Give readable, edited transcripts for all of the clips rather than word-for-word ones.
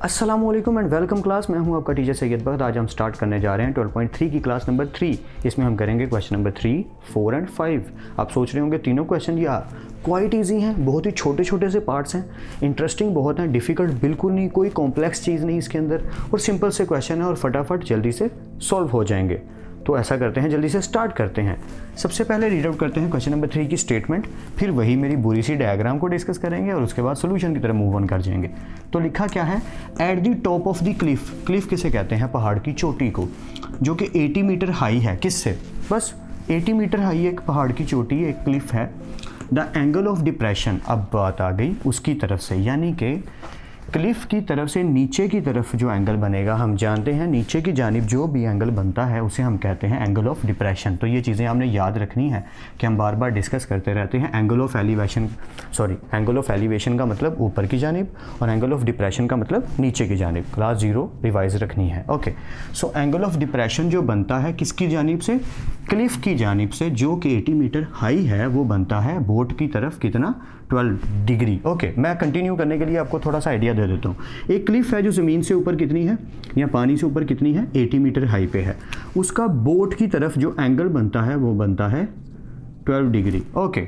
अस्सलामुअलैकुम and welcome class. मैं हूं आपका टीचर सैयद बख्त। आज हम स्टार्ट करने जा रहे हैं 12.3 की क्लास नंबर 3। इसमें हम करेंगे क्वेश्चन नंबर 3, 4 एंड 5। आप सोच रहे होंगे तीनों क्वेश्चन या क्वाइट ईजी हैं, बहुत ही छोटे छोटे से पार्ट्स हैं, इंटरेस्टिंग बहुत हैं, डिफ़िकल्ट बिल्कुल नहीं, कोई कॉम्प्लेक्स चीज़ नहीं इसके अंदर, और सिंपल से क्वेश्चन है और फटाफट जल्दी से सॉल्व हो जाएंगे। तो ऐसा करते हैं, जल्दी से स्टार्ट करते हैं। सबसे पहले रीड आउट करते हैं क्वेश्चन नंबर 3 की स्टेटमेंट, फिर वही मेरी बुरी सी डायग्राम को डिस्कस करेंगे और उसके बाद सोल्यूशन की तरफ मूव ऑन कर जाएंगे। तो लिखा क्या है, at the top of the Cliff. Cliff किसे कहते हैं? पहाड़ की चोटी को, जो कि 80 मीटर हाई है। किससे? बस 80 मीटर हाई एक पहाड़ की चोटी, एक क्लिफ है। द एंगल ऑफ डिप्रेशन, अब बात आ गई उसकी तरफ से, यानी कि क्लिफ की तरफ से नीचे की तरफ जो एंगल बनेगा, हम जानते हैं नीचे की जानिब जो भी एंगल बनता है उसे हम कहते हैं एंगल ऑफ डिप्रेशन। तो ये चीज़ें हमने याद रखनी है कि हम बार बार डिस्कस करते रहते हैं। एंगल ऑफ एलिवेशन का मतलब ऊपर की जानिब और एंगल ऑफ डिप्रेशन का मतलब नीचे की जानिब। क्लास 0 रिवाइज रखनी है। Okay, so angle of depression जो बनता है किसकी जानिब से? क्लिफ की जानिब से, जो कि 80 मीटर हाई है, वो बनता है बोट की तरफ कितना? 12 डिग्री। ओके, मैं कंटिन्यू करने के लिए आपको थोड़ा सा आइडिया दे देता हूँ। एक क्लिफ है जो ज़मीन से ऊपर कितनी है या पानी से ऊपर कितनी है? 80 मीटर हाई पे है। उसका बोट की तरफ जो एंगल बनता है वो बनता है 12 डिग्री। ओके,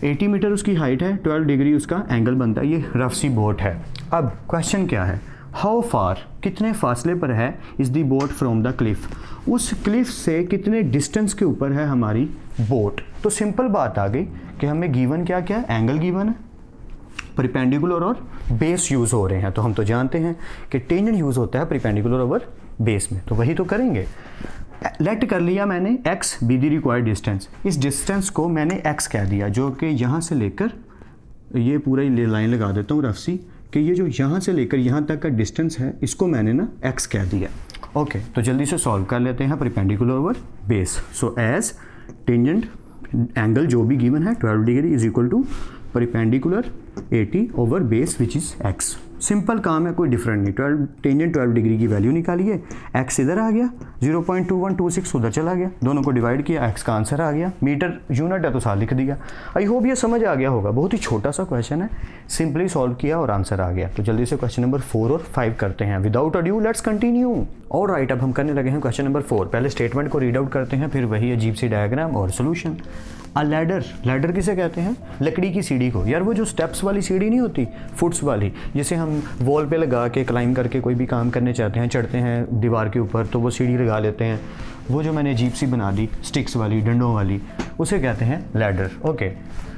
80 मीटर उसकी हाइट है, 12 डिग्री उसका एंगल बनता है। ये रफ सी बोट है। अब क्वेश्चन क्या है, हाउ फार, कितने फासले पर है is the boat from the Cliff, उस क्लिफ से कितने डिस्टेंस के ऊपर है हमारी बोट। तो सिंपल बात आ गई कि हमें गिवन क्या क्या है, एंगल गिवन है, परपेंडिकुलर और बेस यूज़ हो रहे हैं। तो हम तो जानते हैं कि टेंजेंट यूज़ होता है परपेंडिकुलर ओवर बेस में, तो वही तो करेंगे। लेट कर लिया मैंने x be the required distance, इस डिस्टेंस को मैंने x कह दिया, जो कि यहाँ से लेकर, ये पूरा ही लाइन लगा देता हूँ रफ सी, कि ये जो यहाँ से लेकर यहाँ तक का डिस्टेंस है इसको मैंने ना x कह दिया। ओके, तो जल्दी से सॉल्व कर लेते हैं। Perpendicular over base, so as tangent angle जो भी गिवन है 12 degree is equal to perpendicular 80 over base which is x। Simple काम है, कोई डिफरेंट नहीं। 12 डिग्री की वैल्यू निकालिए, x इधर आ गया, 0.2126 उधर चला गया, दोनों को डिवाइड किया, x का आंसर आ गया। मीटर यूनिट है तो साल लिख दिया। आई होप ये समझ आ गया होगा। बहुत ही छोटा सा क्वेश्चन है, सिंपली सॉल्व किया और आंसर आ गया। तो जल्दी से क्वेश्चन नंबर 4 और 5 करते हैं। Without adieu let's continue. और राइट, अब हम करने लगे हैं क्वेश्चन नंबर 4। पहले स्टेटमेंट को रीड आउट करते हैं, फिर वही अजीब सी डायग्राम और सोल्यूशन। अ लैडर, लैडर किसे कहते हैं? लकड़ी की सीढ़ी को। यार वो जो स्टेप्स वाली सीढ़ी नहीं होती, फुट्स वाली, जिसे हम वॉल पे लगा के क्लाइंब करके कोई भी काम करने चाहते हैं, चढ़ते हैं दीवार के ऊपर, तो वो सीढ़ी लगा लेते हैं। वो जो मैंने अजीब सी बना दी, स्टिक्स वाली, डंडों वाली, उसे कहते हैं लैडर। ओके,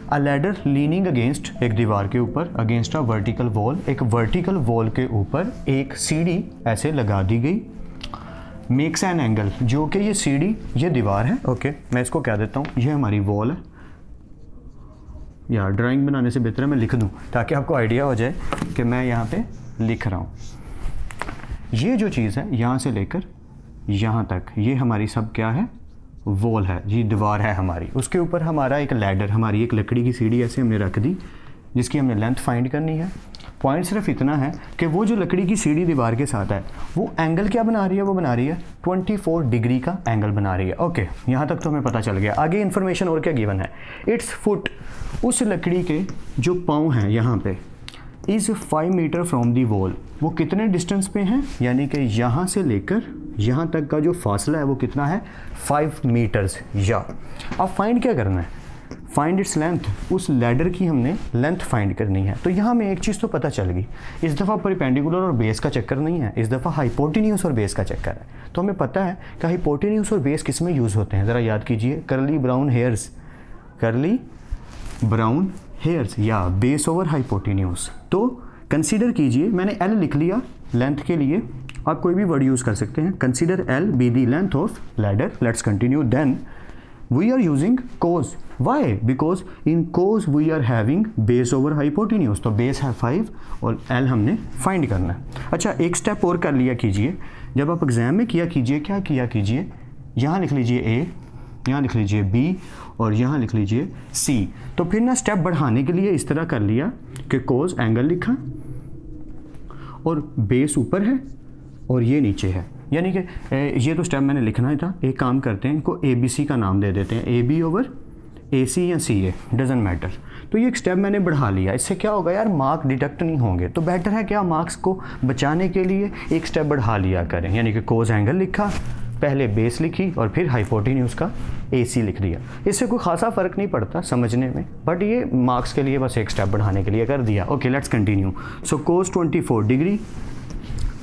अ लैडर लीनिंग अगेंस्ट, एक दीवार के ऊपर, अगेंस्ट अ वर्टिकल वॉल, एक वर्टिकल वॉल के ऊपर एक सीढ़ी ऐसे लगा दी गई। मेक्स एन एंगल, जो कि ये सीढ़ी, ये दीवार है। ओके, मैं इसको कह देता हूँ ये हमारी वॉल है। यार ड्राइंग बनाने से बेहतर है मैं लिख दूँ ताकि आपको आइडिया हो जाए कि मैं यहाँ पे लिख रहा हूँ। ये जो चीज़ है यहाँ से लेकर यहाँ तक, ये हमारी सब क्या है? वॉल है, ये दीवार है हमारी। उसके ऊपर हमारा एक लैडर, हमारी एक लकड़ी की सीढ़ी ऐसे हमने रख दी, जिसकी हमने लेंथ फाइंड करनी है। पॉइंट सिर्फ इतना है कि वो जो लकड़ी की सीढ़ी दीवार के साथ है, वो एंगल क्या बना रही है? वो बना रही है 24 डिग्री का एंगल बना रही है। ओके, यहाँ तक तो हमें पता चल गया। आगे इन्फॉर्मेशन और क्या गिवन है? इट्स फुट, उस लकड़ी के जो पाँव हैं यहाँ पे, is 5 metre from the wall, वो कितने डिस्टेंस पे हैं? यानी कि यहाँ से लेकर यहाँ तक का जो फासला है वो कितना है? 5 मीटर्स। या अब फाइंड क्या करना है? फाइंड इट्स लेंथ, उस लैडर की हमने लेंथ फाइंड करनी है। तो यहाँ में एक चीज़ तो पता चल गई, इस दफ़ा परपेंडिकुलर और बेस का चक्कर नहीं है, इस दफ़ा हाइपोटेन्यूस और बेस का चक्कर है। तो हमें पता है कि हाइपोटेन्यूस और बेस किस में यूज़ होते हैं, ज़रा याद कीजिए। करली ब्राउन हेयर्स, करली ब्राउन हेयर्स, या बेस ओवर हाइपोटेन्यूस। तो कंसीडर कीजिए, मैंने एल लिख लिया लेंथ के लिए, आप कोई भी वर्ड यूज़ कर सकते हैं। Consider L be the length of ladder. Let's continue. Then we are using cos. Why? Because in cos we are having base over hypotenuse, तो base है 5 और L हमने फाइंड करना है। अच्छा, एक स्टेप और कर लिया कीजिए, जब आप एग्जाम में किया कीजिए, क्या किया कीजिए, यहाँ लिख लीजिए A, यहाँ लिख लीजिए B और यहाँ लिख लीजिए C। तो फिर ना स्टेप बढ़ाने के लिए इस तरह कर लिया कि cos एंगल लिखा और बेस ऊपर है और ये नीचे है, यानी कि ये तो स्टेप मैंने लिखना ही था। एक काम करते हैं, इनको ABC का नाम दे देते हैं, AB ओवर AC या CA, डजेंट मैटर। तो ये एक स्टेप मैंने बढ़ा लिया, इससे क्या होगा यार, मार्क डिडक्ट नहीं होंगे। तो बेटर है क्या, मार्क्स को बचाने के लिए एक स्टेप बढ़ा लिया करें, यानी कि कोस एंगल लिखा, पहले बेस लिखी और फिर हाइपोटेन्यूज का AC लिख दिया। इससे कोई खासा फ़र्क नहीं पड़ता समझने में, बट ये मार्क्स के लिए बस एक स्टेप बढ़ाने के लिए कर दिया। Okay, let's continue. So cos 24 degree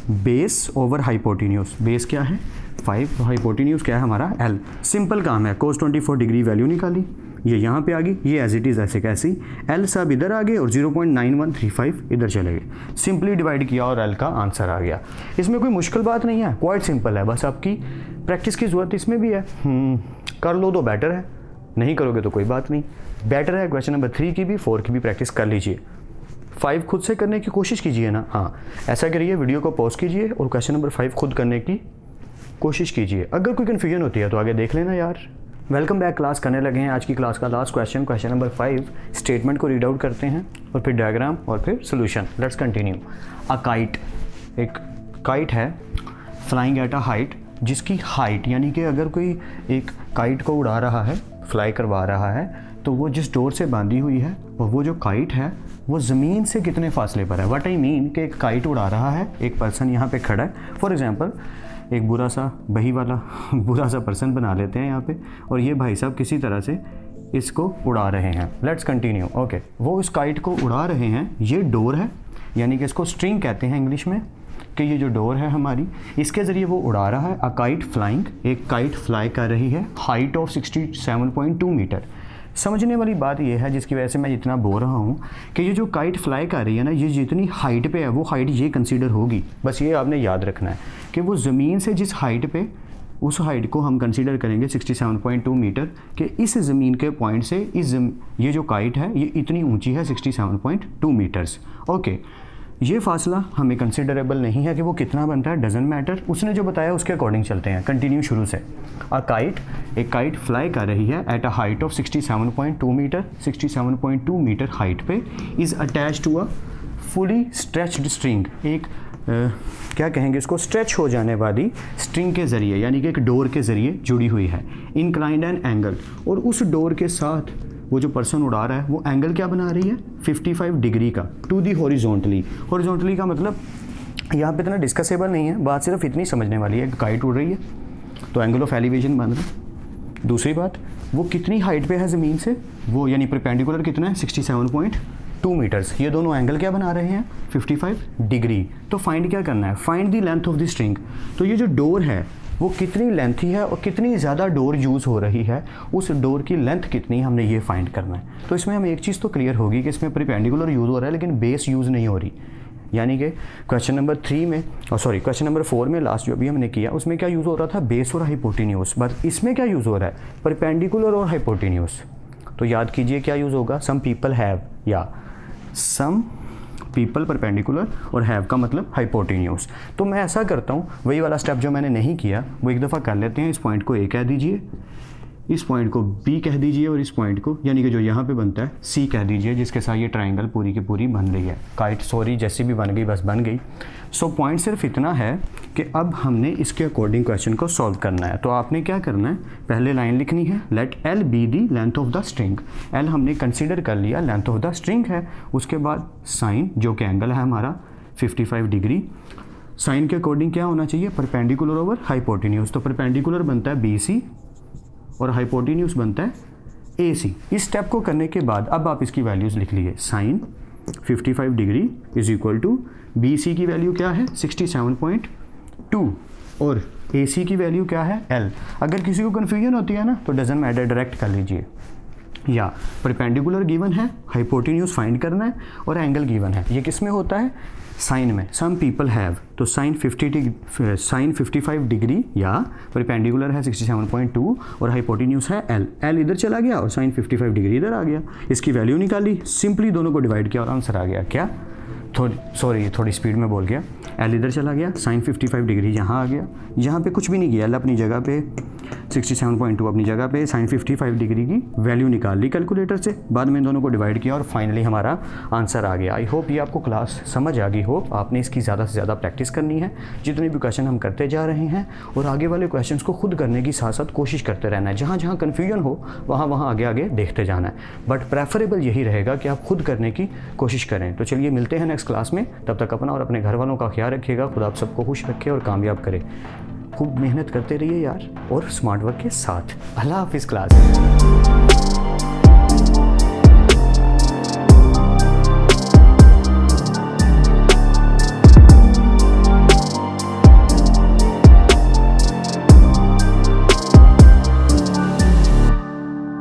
base over hypotenuse, base क्या है 5, हाइपोटेन्यूज क्या है हमारा L। सिंपल काम है, कोस 24 डिग्री वैल्यू निकाली, ये यहाँ पे आ गई, ये एज इट इज़ ऐसे कैसी, L सब इधर आ गए और 0.9135 इधर चले गए, सिंपली डिवाइड किया और L का आंसर आ गया। इसमें कोई मुश्किल बात नहीं है, क्वाइट सिंपल है, बस आपकी प्रैक्टिस की ज़रूरत इसमें भी है। कर लो तो बेटर है, नहीं करोगे तो कोई बात नहीं। बेटर है क्वेश्चन नंबर 3 की भी 4 की भी प्रैक्टिस कर लीजिए, 5 खुद से करने की कोशिश कीजिए ना। हाँ, ऐसा करिए, वीडियो को पॉज कीजिए और क्वेश्चन नंबर 5 खुद करने की कोशिश कीजिए। अगर कोई कन्फ्यूजन होती है तो आगे देख लेना यार। वेलकम बैक, क्लास करने लगे हैं। आज की क्लास का लास्ट क्वेश्चन नंबर 5, स्टेटमेंट को रीड आउट करते हैं और फिर डायग्राम और फिर solution. Let's continue. A kite, एक काइट है फ्लाइंग एट अ हाइट, जिसकी हाइट यानी कि अगर कोई एक काइट को उड़ा रहा है, फ्लाई करवा रहा है, तो वो जिस डोर से बांधी हुई है और वो जो काइट है वो ज़मीन से कितने फासले पर है। व्हाट आई मीन कि एक काइट उड़ा रहा है, एक पर्सन यहाँ पे खड़ा है, फॉर एग्जांपल एक बुरा सा बही वाला बुरा सा पर्सन बना लेते हैं यहाँ पे, और ये भाई साहब किसी तरह से इसको उड़ा रहे हैं। Let's continue. ओके, वो इस काइट को उड़ा रहे हैं, ये डोर है, यानी कि इसको स्ट्रिंग कहते हैं इंग्लिश में, कि ये जो डोर है हमारी, इसके ज़रिए वो उड़ा रहा है। अ काइट फ्लाइंग, एक काइट फ्लाई कर रही है, हाइट ऑफ 67.2 मीटर। समझने वाली बात यह है, जिसकी वजह से मैं इतना बोल रहा हूँ, कि ये जो काइट फ्लाई कर रही है ना, ये जितनी हाइट पे है वो हाइट ये कंसीडर होगी। बस ये आपने याद रखना है कि वो ज़मीन से जिस हाइट पे, उस हाइट को हम कंसीडर करेंगे 67.2 मीटर, कि इस ज़मीन के पॉइंट से ये जो काइट है ये इतनी ऊंची है 67.2 मीटर्स। ओके, ये फासला हमें कंसिडरेबल नहीं है कि वो कितना बनता है, डजंट मैटर, उसने जो बताया उसके अकॉर्डिंग चलते हैं। कंटिन्यू शुरू से। अ काइट, एक काइट फ्लाई कर रही है at a height of 67.2 metre, 67.2 metre height पे, is attach to a fully stretched string, एक क्या कहेंगे इसको, स्ट्रेच हो जाने वाली स्ट्रिंग के ज़रिए, यानी कि एक डोर के ज़रिए जुड़ी हुई है। इंक्लाइंड एंड एंगल, और उस डोर के साथ वो जो पर्सन उड़ा रहा है वो एंगल क्या बना रही है, 55 डिग्री का, टू दी हॉरिजॉन्टली। हॉरिजॉन्टली का मतलब यहाँ पे इतना डिस्कसेबल नहीं है, बात सिर्फ इतनी समझने वाली है कि काइट उड़ रही है तो एंगल ऑफ एलिवेशन बन रहा है। दूसरी बात, वो कितनी हाइट पे है ज़मीन से, वो यानी परपेंडिकुलर कितना है 67.2 मीटर्स। ये दोनों एंगल क्या बना रहे हैं, 55 डिग्री। तो फाइंड क्या करना है, find the length of the string. तो ये जो डोर है वो कितनी लेंथी है और कितनी ज़्यादा डोर यूज़ हो रही है, उस डोर की लेंथ कितनी, हमने ये फाइंड करना है। तो इसमें हमें एक चीज़ तो क्लियर होगी कि इसमें परपेंडिकुलर यूज़ हो रहा है लेकिन बेस यूज़ नहीं हो रही। यानी कि क्वेश्चन नंबर 3 में, क्वेश्चन नंबर 4 में लास्ट जो अभी हमने किया उसमें क्या यूज़ हो रहा था, बेस और हाइपोटेन्यूज। बट इसमें क्या यूज़ हो रहा है, परपेंडिकुलर और हाइपोटेन्यूज। तो याद कीजिए क्या यूज़ होगा, सम पीपल हैव, या सम पीपल परपेंडिकुलर और हैव का मतलब हाइपोटेन्यूज। तो मैं ऐसा करता हूँ, वही वाला स्टेप जो मैंने नहीं किया वो एक दफ़ा कर लेते हैं। इस पॉइंट को A कह दीजिए, इस पॉइंट को B कह दीजिए, और इस पॉइंट को यानी कि जो यहाँ पे बनता है C कह दीजिए, जिसके साथ ये ट्रायंगल पूरी की पूरी बन रही है। काइट जैसी भी बन गई, बस बन गई। सो पॉइंट सिर्फ इतना है कि अब हमने इसके अकॉर्डिंग क्वेश्चन को सॉल्व करना है। तो आपने क्या करना है, पहले लाइन लिखनी है, let L be the length of the string. L हमने कंसिडर कर लिया लेंथ ऑफ द स्ट्रिंग है। उसके बाद साइन, जो कि एंगल है हमारा 55 डिग्री, साइन के अकॉर्डिंग क्या होना चाहिए, परपेंडिकुलर ओवर हाइपोटेन्यूज। तो परपेंडिकुलर बनता है BC और हाइपोटेन्यूज बनता है AC। इस स्टेप को करने के बाद अब आप इसकी वैल्यूज़ लिख लिए, sine 55 degree is equal to BC की वैल्यू क्या है 67.2 और AC की वैल्यू क्या है L। अगर किसी को कन्फ्यूजन होती है ना तो डजंट मैटर, डायरेक्ट कर लीजिए। या परपेंडिकुलर गिवन है, हाइपोटेन्यूज फाइंड करना है, और एंगल गिवन है। ये किस में होता है, साइन में। सम पीपल हैव, तो साइन 55 डिग्री या परपेंडिकुलर है 67.2 और हाइपोटेन्यूज है L इधर चला गया और साइन 55 डिग्री इधर आ गया। इसकी वैल्यू निकाली, सिंपली दोनों को डिवाइड किया और आंसर आ गया क्या थोड़ी स्पीड में बोल गया। एल इधर चला गया, साइन 55 डिग्री यहाँ आ गया, यहाँ पे कुछ भी नहीं किया, एल अपनी जगह पे 67.2 अपनी जगह पे, साइन 55 डिग्री की वैल्यू निकाल ली कैलकुलेटर से, बाद में इन दोनों को डिवाइड किया और फाइनली हमारा आंसर आ गया। आई होप ये आपको क्लास समझ आ गई हो। आपने इसकी ज़्यादा से ज़्यादा प्रैक्टिस करनी है, जितने भी क्वेश्चन हम करते जा रहे हैं, और आगे वाले क्वेश्चंस को खुद करने की साथ साथ कोशिश करते रहना है। जहाँ जहाँ कन्फ्यूजन हो वहाँ आगे आगे देखते जाना है, बट प्रेफरेबल यही रहेगा कि आप खुद करने की कोशिश करें। तो चलिए मिलते हैं नेक्स्ट क्लास में, तब तक अपना और अपने घर वालों का ख्याल रखिएगा। खुद आप सबको खुश रखे और कामयाब करे। खूब मेहनत करते रहिए यार, और स्मार्ट वर्क के साथ। अल्लाह हाफिज़ क्लास।